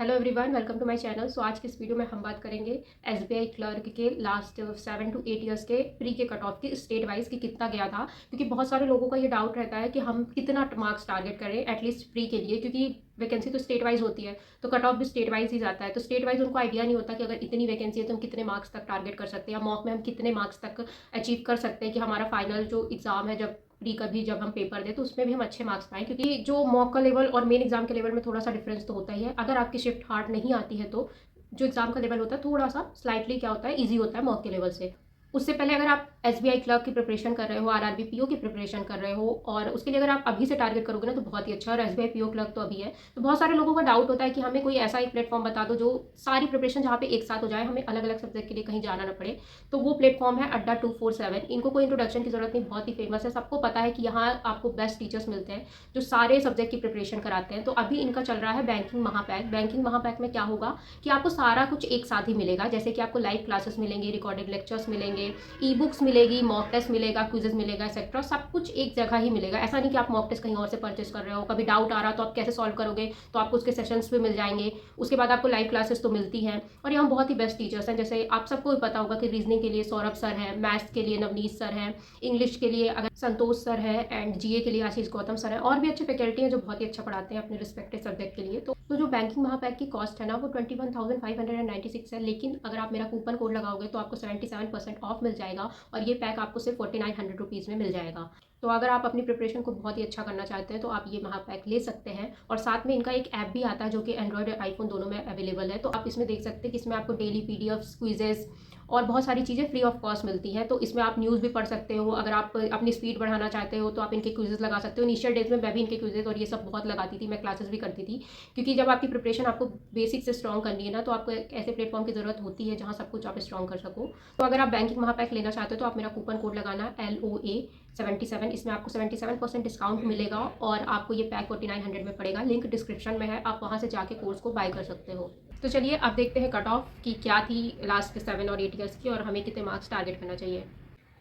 Hello everyone, welcome to my channel. So आज की इस वीडियो में हम बात करेंगे एसबीआई क्लर्क के लास्ट 7 to 8 ईयर्स के प्री के कट ऑफ की स्टेट वाइज कि कितना गया था। क्योंकि बहुत सारे लोगों का ये डाउट रहता है कि हम कितना मार्क्स टारगेट करें एटलीस्ट प्री के लिए, क्योंकि वैकेंसी तो स्टेट वाइज होती है तो कट ऑफ भी स्टेट वाइज ही जाता है। तो स्टेट वाइज उनको आइडिया नहीं होता कि अगर इतनी वैकेंसी है तो हम कितने मार्क्स तक टारगेट कर सकते हैं या मॉक में हम कितने मार्क्स तक अचीव कर सकते हैं कि हमारा फाइनल जो एग्ज़ाम है, जब प्री का भी जब हम पेपर दें तो उसमें भी हम अच्छे मार्क्स पाएँ। क्योंकि जो मॉक का लेवल और मेन एग्जाम के लेवल में थोड़ा सा डिफरेंस तो होता ही है। अगर आपकी शिफ्ट हार्ड नहीं आती है तो जो एग्जाम का लेवल होता है थोड़ा सा स्लाइटली क्या होता है, ईजी होता है मॉक के लेवल से। उससे पहले अगर आप एसबीआई क्लर्क की प्रिपरेशन कर रहे हो, आरआरबी पीओ की प्रिपरेशन कर रहे हो, और उसके लिए अगर आप अभी से टारगेट करोगे ना तो बहुत ही अच्छा। और एसबीआई पीओ क्लर्क तो अभी है, तो बहुत सारे लोगों का डाउट होता है कि हमें कोई ऐसा एक प्लेटफॉर्म बता दो जो सारी प्रिपरेशन जहाँ पे एक साथ हो जाए, हमें अलग अलग सब्जेक्ट के लिए कहीं जाना ना पड़े। तो वो प्लेटफॉर्म है अड्डा 247। इनको कोई इंट्रोडक्शन की जरूरत नहीं, बहुत ही फेमस है, सबको पता है कि यहाँ आपको बेस्ट टीचर्स मिलते हैं जो सारे सब्जेक्ट की प्रिपरेशन कराते हैं। तो अभी इनका चल रहा है बैंकिंग महापैक। बैंकिंग महापैक में क्या होगा कि आपको सारा कुछ एक साथ ही मिलेगा, जैसे कि आपको लाइव क्लासेस मिलेंगे, रिकॉर्डेड लेक्चर्स मिलेंगे, ई बुक्स मिलेगी, मॉक टेस्ट मिलेगा, क्विजेज मिलेगा, एक्सेट्रा सब कुछ एक जगह ही मिलेगा। ऐसा नहीं कि आप मॉक टेस्ट कहीं और से परचेस कर रहे हो, कभी डाउट आ रहा तो आप कैसे सॉल्व करोगे, तो आपको उसके सेशंस भी मिल जाएंगे। उसके बाद आपको लाइव क्लासेस तो मिलती हैं, और यहाँ बहुत ही बेस्ट टीचर्स हैं। जैसे आप सबको भी पता होगा कि रीजनिंग के लिए सौरभ सर है, मैथ्स के लिए नवनीत सर है, इंग्लिश के लिए अगर संतोष सर है, एंड जीए के लिए आशीष गौतम सर है। और भी अच्छे फैकल्टी हैं जो बहुत ही अच्छा पढ़ाते हैं अपने रिस्पेक्टिव सब्जेक्ट के लिए। तो जो बैंकिंग महापैक की कॉस्ट है ना वो 21,596 है, लेकिन अगर आप मेरा कूपन कोड लगाओगे तो आपको 77% ऑफ मिल जाएगा, और ये पैक आपको सिर्फ 4900 रुपीज़ में मिल जाएगा। तो अगर आप अपनी प्रिपरेशन को बहुत ही अच्छा करना चाहते हैं तो आप ये महापैक ले सकते हैं। और साथ में इनका एक ऐप भी आता है जो कि एंड्रॉयड और आईफोन दोनों में अवेलेबल है। तो आप इसमें देख सकते हैं कि इसमें आपको डेली पीडीएफ, क्विजेस और बहुत सारी चीज़ें फ्री ऑफ कॉस्ट मिलती हैं। तो इसमें आप न्यूज़ भी पढ़ सकते हो। अगर आप अपनी स्पीड बढ़ाना चाहते हो तो आप इनके क्विजेस लगा सकते हो। इनिशियल डेज में मैं भी इनके क्विजेस और ये सब बहुत लगाती थी, मैं क्लासेस भी करती थी। क्योंकि जब आपकी प्रिपरेशन आपको बेसिक से स्ट्रॉन्ग करनी है ना, तो आपको एक ऐसे प्लेटफॉर्म की ज़रूरत होती है जहाँ सब कुछ आप स्ट्रॉन्ग कर सको। तो अगर आप बैंकिंग महापैक लेना चाहते हो तो आप मेरा कूपन कोड लगाना LOA77। इसमें आपको 77% डिस्काउंट मिलेगा और आपको ये पैक 4900 में पड़ेगा। लिंक डिस्क्रिप्शन में है, आप वहाँ से जाके कोर्स को बाय कर सकते हो। तो चलिए अब देखते हैं कट ऑफ की क्या थी लास्ट 7 और 8 ईयर्स की, और हमें कितने मार्क्स टारगेट करना चाहिए।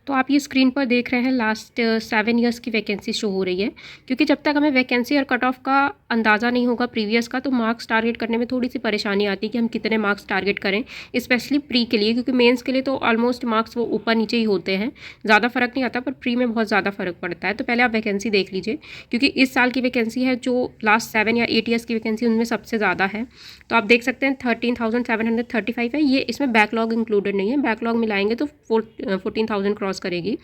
तो आप ये स्क्रीन पर देख रहे हैं लास्ट 7 ईयर्स की वैकेंसी शो हो रही है। क्योंकि जब तक हमें वैकेंसी और कट ऑफ का अंदाज़ा नहीं होगा प्रीवियस का, तो मार्क्स टारगेट करने में थोड़ी सी परेशानी आती है कि हम कितने मार्क्स टारगेट करें, स्पेशली प्री के लिए। क्योंकि मेंस के लिए तो ऑलमोस्ट मार्क्स वो ऊपर नीचे ही होते हैं, ज़्यादा फर्क नहीं आता, पर प्री में बहुत ज़्यादा फर्क पड़ता है। तो पहले आप वैकेंसी देख लीजिए, क्योंकि इस साल की वैकेंसी है जो लास्ट 7 या 8 ईयर्स की वैकेंसी उनमें सबसे ज़्यादा है। तो आप देख सकते हैं 13,735 है। ये इसमें बैकलॉग इंक्लूडेड नहीं है, बैकलॉग मिलाएंगे तो 14,000 क्रॉस करेगी।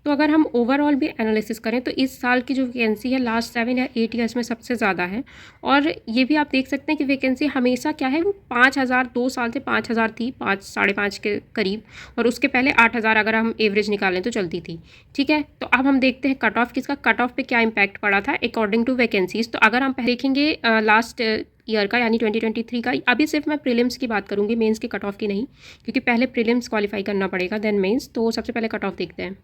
तो अगर हम ओवरऑल भी एनालिसिस करें तो इस साल की जो वैकेंसी है लास्ट 7 या 8 ईयर्स में सबसे ज़्यादा है। और ये भी आप देख सकते हैं कि वैकेंसी हमेशा क्या है, वो 5,000, 2 साल से 5,000 थी, 5 साढ़े 5 के करीब। और उसके पहले 8,000 अगर हम एवरेज निकालें तो चलती थी। ठीक है, तो अब हम देखते हैं कट ऑफ किसका, कट ऑफ पे क्या इम्पैक्ट पड़ा था अकॉर्डिंग टू वैकेंसीज। तो अगर हम देखेंगे लास्ट ईयर का यानी 2023 का, अभी सिर्फ मैं प्रीलिम्स की बात करूँगी, मेंस के कट ऑफ की नहीं, क्योंकि पहले प्रीलिम्स क्वालिफाई करना पड़ेगा देन मेंस। तो सबसे पहले कट ऑफ देखते हैं।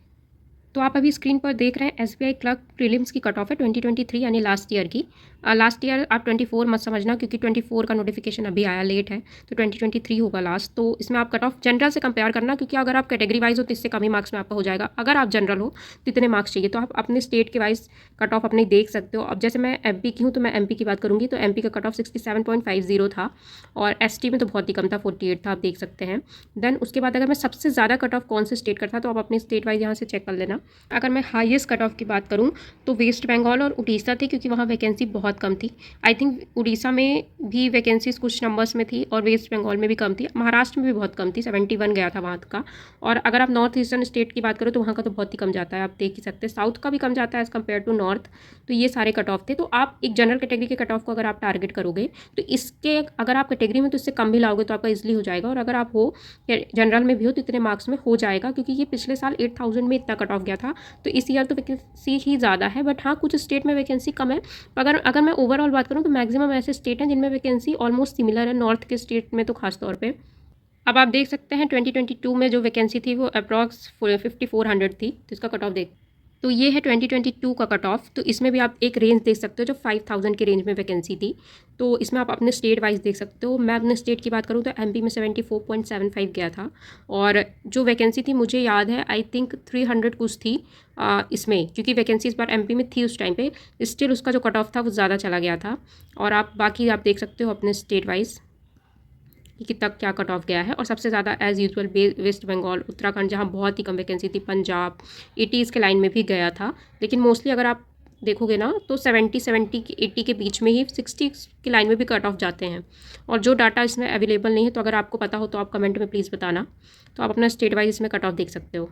तो आप अभी स्क्रीन पर देख रहे हैं एसबीआई क्लर्क प्रीलिम्स की कट ऑफ है 2023 यानी लास्ट ईयर की। लास्ट ईयर आप 24 मत समझना, क्योंकि 24 का नोटिफिकेशन अभी आया, लेट है, तो 2023 होगा लास्ट। तो इसमें आप कट ऑफ जनरल से कंपेयर करना, क्योंकि अगर आप कैटेगरी वाइज हो तो इससे कम ही मार्क्स में आपका हो जाएगा। अगर आप जनरल हो तो इतने मार्क्स चाहिए, तो आप अपने स्टेट के वाइज कट ऑफ अपने देख सकते हो। अब जैसे मैं एमपी की हूँ तो मैं एमपी की बात करूँगी, तो एमपी का कट ऑफ 67.50 था, और एसटी में तो बहुत ही कम था, 48 था, आप देख सकते हैं। देन उसके बाद अगर मैं सबसे ज़्यादा कट ऑफ कौन से स्टेट का था, तो आप अपने स्टेट वाइज यहाँ से चेक कर लेना। अगर मैं हाईएस्ट कट ऑफ की बात करूँ तो वेस्ट बंगाल और उड़ीसा थे, क्योंकि वहाँ वैकेंसी बहुत कम थी। आई थिंक उड़ीसा में भी वैकेंसीज कुछ नंबर्स में थी और वेस्ट बंगाल में भी कम थी। महाराष्ट्र में भी बहुत कम थी, 71 गया था वहाँ का। और अगर आप नॉर्थ ईस्टर्न स्टेट की बात करो तो वहाँ का तो बहुत ही कम जाता है, आप देख ही सकते हैं। साउथ का भी कम जाता है एज़ कम्पेयर टू नॉर्थ। तो ये सारे कट ऑफ थे। तो आप एक जनरल कैटेगरी के कट ऑफ को अगर आप टारगेट करोगे तो इसके अगर आप कैटेगरी में तो इससे कम भी लाओगे तो आपका ईजिली हो जाएगा। और अगर आप हो जनरल में भी हो तो इतने मार्क्स में हो जाएगा, क्योंकि ये पिछले साल 8,000 में इतना कट ऑफ गया था। तो इस ईयर तो वैकेंसी ही ज़्यादा है, बट हाँ कुछ स्टेट में वैकेंसी कम है। अगर मैं ओवरऑल बात करूँ तो मैक्सिमम ऐसे स्टेट हैं जिनमें वैकेंसी ऑलमोस्ट सिमिलर है, नॉर्थ के स्टेट में तो खास तौर पे। अब आप देख सकते हैं 2022 में जो वैकेंसी थी वो अप्रॉक्स 5,400 थी। तो इसका कट ऑफ देख तो ये है 2022 का कट ऑफ। तो इसमें भी आप एक रेंज देख सकते हो जो 5000 के रेंज में वैकेंसी थी। तो इसमें आप अपने स्टेट वाइज देख सकते हो। मैं अपने स्टेट की बात करूँ तो एमपी में 74.75 गया था, और जो वैकेंसी थी मुझे याद है आई थिंक 300 कुछ थी इसमें, क्योंकि वैकेंसी इस बार एमपी में थी उस टाइम पे। स्टिल उसका जो कट ऑफ था वो ज़्यादा चला गया था। और आप बाकी आप देख सकते हो अपने स्टेट वाइज कि कितना क्या कट ऑफ गया है। और सबसे ज़्यादा एज़ यूजुअल वेस्ट बंगाल, उत्तराखंड, जहाँ बहुत ही कम वैकेंसी थी, पंजाब 80s के लाइन में भी गया था। लेकिन मोस्टली अगर आप देखोगे ना तो 70 की 80 के बीच में ही 60 की लाइन में भी कट ऑफ जाते हैं। और जो डाटा इसमें अवेलेबल नहीं है, तो अगर आपको पता हो तो आप कमेंट में प्लीज़ बताना। तो आप अपना स्टेट वाइज इसमें कट ऑफ देख सकते हो।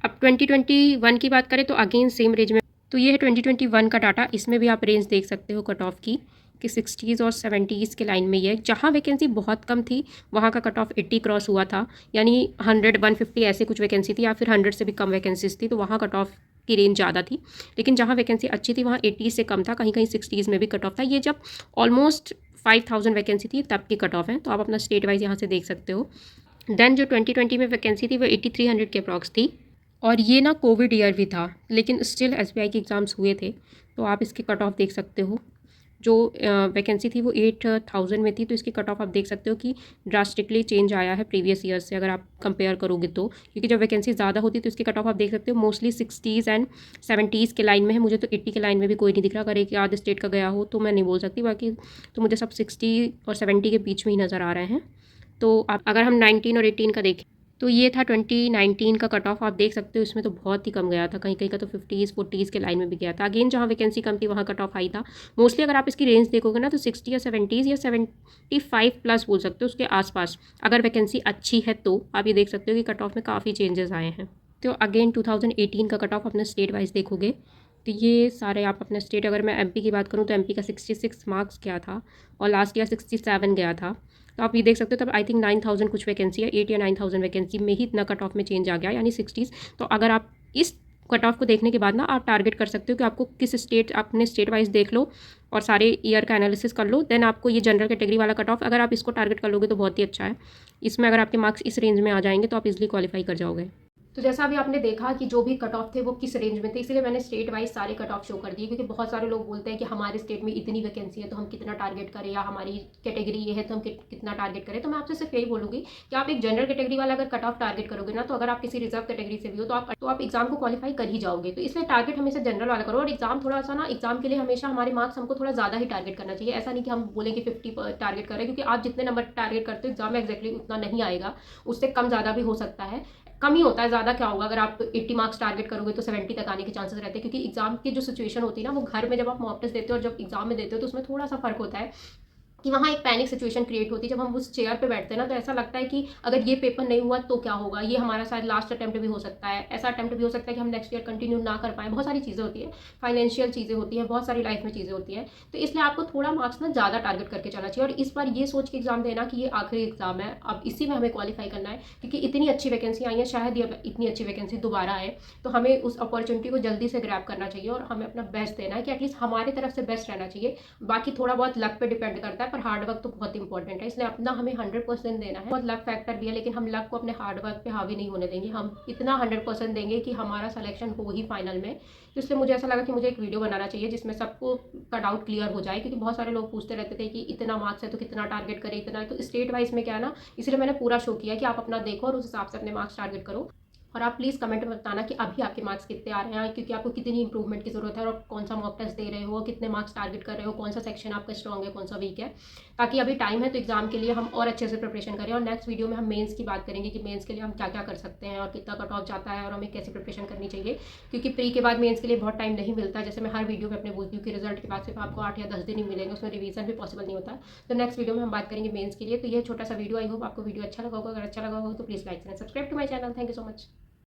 अब 2021 की बात करें तो अगेन सेम रेंज में, तो ये है 2021 का डाटा। इसमें भी आप रेंज देख सकते हो कट ऑफ की कि 60s और 70s के लाइन में ही है। जहाँ वैकेंसी बहुत कम थी वहाँ का कट ऑफ 80 क्रॉस हुआ था, यानी 100 150 ऐसे कुछ वैकेंसी थी, या फिर 100 से भी कम वैकेंसीज थी, तो वहाँ कट ऑफ की रेंज ज़्यादा थी। लेकिन जहाँ वैकेंसी अच्छी थी वहाँ 80 से कम था, कहीं कहीं 60s में भी कट ऑफ था। ये जब ऑलमोस्ट 5000 वैकेंसी थी तब की कट ऑफ है। तो आप अपना स्टेट वाइज यहाँ से देख सकते हो। देन जो 2020 में वैकेंसी थी वो 8300 के अप्रॉक्स थी, और ये ना कोविड ईयर भी था, लेकिन स्टिल एसबीआई के एग्ज़ाम्स हुए थे। तो आप इसके कट ऑफ देख सकते हो। जो वैकेंसी थी वो 8000 में थी, तो इसकी कट ऑफ आप देख सकते हो कि ड्रास्टिकली चेंज आया है प्रीवियस ईयर से अगर आप कंपेयर करोगे तो। क्योंकि जब वैकेंसी ज़्यादा होती तो इसकी कट ऑफ आप देख सकते हो मोस्टली 60s एंड 70s के लाइन में है। मुझे तो 80 के लाइन में भी कोई नहीं दिख रहा। अगर एक आध स्टेट का गया हो तो मैं नहीं बोल सकती, बाकी तो मुझे सब 60 और 70 के बीच में ही नज़र आ रहे हैं। तो आप अगर हम 19 और 18 का देखें तो ये था 2019 का कट ऑफ। आप देख सकते हो इसमें तो बहुत ही कम गया था, कहीं कहीं का तो 50s 40s के लाइन में भी गया था। अगेन जहाँ वैकेंसी कम थी वहाँ कट ऑफ हाई था। मोस्टली अगर आप इसकी रेंज देखोगे ना तो 60 या 70s या 75 प्लस बोल सकते हो, उसके आसपास अगर वैकेंसी अच्छी है तो आप ये देख सकते हो कि कट ऑफ में काफ़ी चेंजेस आए हैं। तो अगेन 2018 का कट ऑफ अपने स्टेट वाइज देखोगे तो ये सारे आप अपने स्टेट, अगर मैं एमपी की बात करूँ तो एमपी का 66 मार्क्स गया था और लास्ट ईयर 67 गया था। तो आप ये देख सकते हो तब आई थिंक 9000 कुछ वैकेंसी है, 8 या 9000 वैकेंसी में ही इतना कट ऑफ में चेंज आ गया, यानी 60s। तो अगर आप इस कट ऑफ को देखने के बाद ना आप टारगेट कर सकते हो कि आपको किस स्टेट, अपने स्टेट वाइज देख लो और सारे ईयर का एनालिसिस कर लो, देन आपको ये जनरल कैटेगरी वाला कट ऑफ अगर आप इसको टारगेट कर लोगे तो बहुत ही अच्छा है। इसमें अगर आपके मार्क्स इस रेंज में आ जाएंगे तो आप इजिली क्वालिफाई कर जाओगे। तो जैसा अभी आपने देखा कि जो भी कट ऑफ थे वो किस रेंज में थे, इसलिए मैंने स्टेट वाइज सारे कट ऑफ शो कर दिए। क्योंकि बहुत सारे लोग बोलते हैं कि हमारे स्टेट में इतनी वैकेंसी है तो हम कितना टारगेट करें, या हमारी कैटेगरी ये है तो हम कितना टारगेट करें। तो मैं आपसे सिर्फ यही बोलूँगी कि आप एक जनरल कैटेगरी वाला अगर कट ऑफ टारगेट करोगे ना, तो अगर आप किसी रिजर्व कैटेगरी से भी हो तो आप एग्जाम को क्वालिफाई कर ही जाओगे। तो इसलिए टारगेट हमेशा जनरल वाला करो। और एग्जाम थोड़ा सा ना, एग्जाम के लिए हमेशा हमारे मार्क्स हमको थोड़ा ज़्यादा ही टारगेट करना चाहिए। ऐसा नहीं कि हम बोलें कि 50 टारगेट करें, क्योंकि आप जितने नंबर टारगेट करते हो एग्जाम में एक्जैक्टली उतना नहीं आएगा, उससे कम ज़्यादा भी हो सकता है। कम ही होता है, ज़्यादा क्या होगा। अगर आप 80 मार्क्स टारगेट करोगे तो 70 तक आने के चांसेस रहते हैं। क्योंकि एग्जाम की जो सिचुएशन होती है ना, वो घर में जब आप मॉक टेस्ट देते हो और जब एग्जाम में देते हो तो उसमें थोड़ा सा फर्क होता है कि वहाँ एक पैनिक सिचुएशन क्रिएट होती है। जब हम उस चेयर पे बैठते हैं ना तो ऐसा लगता है कि अगर ये पेपर नहीं हुआ तो क्या होगा, ये हमारा शायद लास्ट अटेम्प्ट भी हो सकता है, ऐसा अटेम्प्ट भी हो सकता है कि हम नेक्स्ट ईयर कंटिन्यू ना कर पाएँ। बहुत सारी चीज़ें होती है, फाइनेंशियल चीज़ें होती हैं, बहुत सारी लाइफ में चीज़ें होती हैं। तो इसलिए आपको थोड़ा मार्क्स ना ज़्यादा टारगेट करके चलना चाहिए। और इस बार ये सोच के एग्जाम देना कि ये आखिरी एग्जाम है, अब इसी में हमें क्वालिफाई करना है। क्योंकि इतनी अच्छी वैकेंसी आई है, शायद ये इतनी अच्छी वैकेंसी दोबारा आए, तो हमें उस अपॉर्चुनिटी को जल्दी से ग्रैब करना चाहिए और हमें अपना बेस्ट देना है कि एटलीस्ट हमारी तरफ से बेस्ट रहना चाहिए। बाकी थोड़ा बहुत लक पे डिपेंड करता है, पर हार्ड वर्क तो बहुत इंपॉर्टेंट है, इसलिए अपना हमें 100% देना है। बहुत लक फैक्टर भी है, लेकिन हम लक को अपने हार्ड वर्क पे हावी नहीं होने देंगे। हम इतना 100% देंगे कि हमारा सिलेक्शन हो ही फाइनल में। तो इसलिए मुझे ऐसा लगा कि मुझे एक वीडियो बनाना चाहिए जिसमें सबको का डाउट क्लियर हो जाए। क्योंकि बहुत सारे लोग पूछते रहते थे कि इतना मार्क्स है तो कितना टारगेट करें, इतना है। तो स्टेट वाइज में क्या है ना, इसलिए मैंने पूरा शो किया कि आप अपना देखो और उस हिसाब से अपने मार्क्स टारगेट करो। और आप प्लीज़ कमेंट में बताना कि अभी आपके मार्क्स कितने आ रहे हैं, क्योंकि आपको कितनी इंप्रूवमेंट की ज़रूरत है और कौन सा मॉक टेस्ट दे रहे हो, कितने मार्क्स टारगेट कर रहे हो, कौन सा सेक्शन आपका स्ट्रॉन्ग है, कौन सा वीक है। ताकि अभी टाइम है तो एग्जाम के लिए हम और अच्छे से प्रिपरेशन करें। और नेक्स्ट वीडियो में हम मेंस की बात करेंगे कि मेंस के लिए हम क्या क्या कर सकते हैं और कितना कट ऑफ जाता है और हमें कैसे प्रिपरेशन करनी चाहिए। क्योंकि प्री के बाद मेंस के लिए बहुत टाइम नहीं मिलता। जैसे मैं हर वीडियो में अपने बोलती हूँ कि रिजल्ट के बाद सिर्फ आपको 8 या 10 दिन ही मिलेंगे, उसमें रिवीजन भी पॉसिबल नहीं होता। तो नेक्स्ट वीडियो में हम बात करेंगे मेंस के लिए। तो ये छोटा सा वीडियो, आई होप आपको वीडियो अच्छा लगा होगा। अगर अच्छा लगा हो तो please like and subscribe to my channel. Thank you so much.